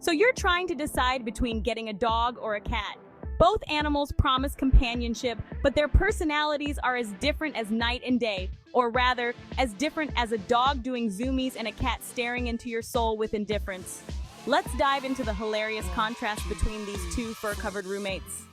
So you're trying to decide between getting a dog or a cat. Both animals promise companionship, but their personalities are as different as night and day, or rather, as different as a dog doing zoomies and a cat staring into your soul with indifference. Let's dive into the hilarious contrast between these two fur-covered roommates.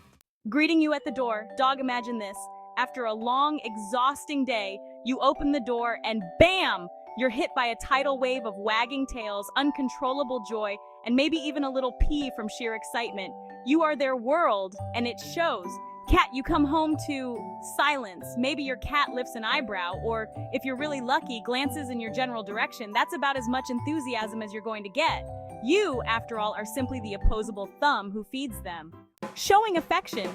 Greeting you at the door, dog, imagine this. After a long, exhausting day, you open the door and bam! You're hit by a tidal wave of wagging tails, uncontrollable joy, and maybe even a little pee from sheer excitement. You are their world, and it shows. Cat, you come home to silence. Maybe your cat lifts an eyebrow, or if you're really lucky, glances in your general direction. That's about as much enthusiasm as you're going to get. You, after all, are simply the opposable thumb who feeds them. Showing affection.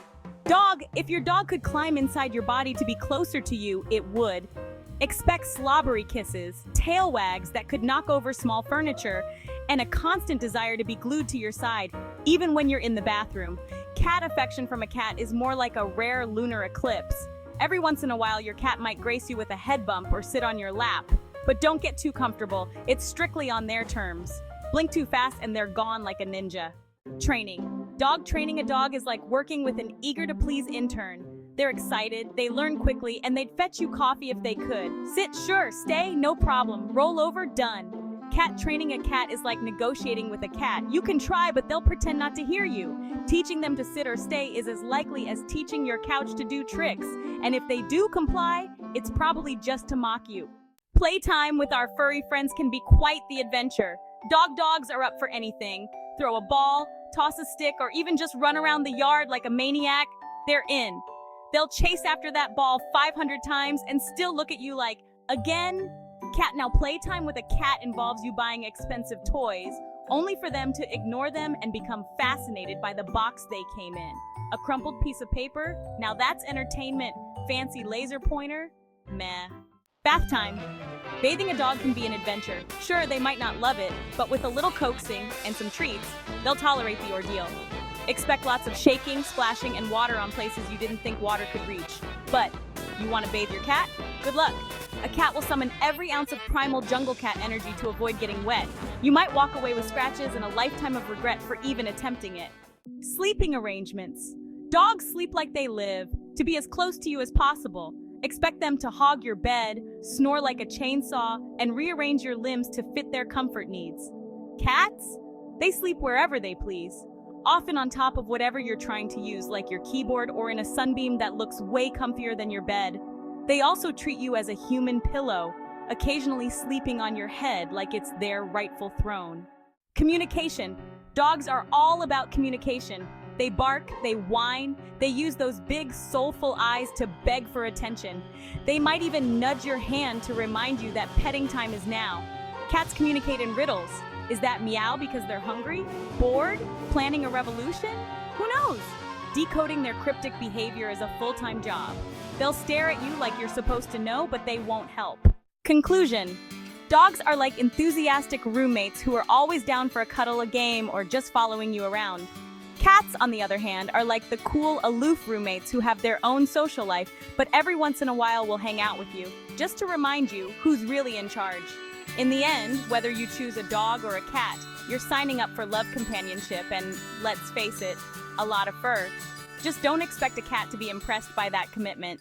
Dog, if your dog could climb inside your body to be closer to you, it would. Expect slobbery kisses, tail wags that could knock over small furniture, and a constant desire to be glued to your side, even when you're in the bathroom. Cat affection from a cat is more like a rare lunar eclipse. Every once in a while, your cat might grace you with a head bump or sit on your lap. But don't get too comfortable. It's strictly on their terms. Blink too fast and they're gone like a ninja. Training. Dog training a dog is like working with an eager-to-please intern. They're excited, they learn quickly, and they'd fetch you coffee if they could. Sit, sure, stay, no problem. Roll over, done. Cat training a cat is like negotiating with a cat. You can try, but they'll pretend not to hear you. Teaching them to sit or stay is as likely as teaching your couch to do tricks. And if they do comply, it's probably just to mock you. Playtime with our furry friends can be quite the adventure. Dogs are up for anything. Throw a ball, toss a stick, or even just run around the yard like a maniac. They're in. They'll chase after that ball 500 times and still look at you like, again? Cat. Now playtime with a cat involves you buying expensive toys, only for them to ignore them and become fascinated by the box they came in. A crumpled piece of paper? Now that's entertainment. Fancy laser pointer? Meh. Bath time. Bathing a dog can be an adventure. Sure, they might not love it, but with a little coaxing and some treats, they'll tolerate the ordeal. Expect lots of shaking, splashing, and water on places you didn't think water could reach. But you want to bathe your cat? Good luck. A cat will summon every ounce of primal jungle cat energy to avoid getting wet. You might walk away with scratches and a lifetime of regret for even attempting it. Sleeping arrangements. Dogs sleep like they live, to be as close to you as possible. Expect them to hog your bed, snore like a chainsaw, and rearrange your limbs to fit their comfort needs. Cats? They sleep wherever they please, often on top of whatever you're trying to use, like your keyboard or in a sunbeam that looks way comfier than your bed. They also treat you as a human pillow, occasionally sleeping on your head like it's their rightful throne. Communication. Dogs are all about communication. They bark, they whine, they use those big, soulful eyes to beg for attention. They might even nudge your hand to remind you that petting time is now. Cats communicate in riddles. Is that meow because they're hungry? Bored? Planning a revolution? Who knows? Decoding their cryptic behavior is a full-time job. They'll stare at you like you're supposed to know, but they won't help. Conclusion. Dogs are like enthusiastic roommates who are always down for a cuddle, a game, or just following you around. Cats, on the other hand, are like the cool, aloof roommates who have their own social life, but every once in a while will hang out with you, just to remind you who's really in charge. In the end, whether you choose a dog or a cat, you're signing up for love, companionship, and, let's face it, a lot of fur. Just don't expect a cat to be impressed by that commitment.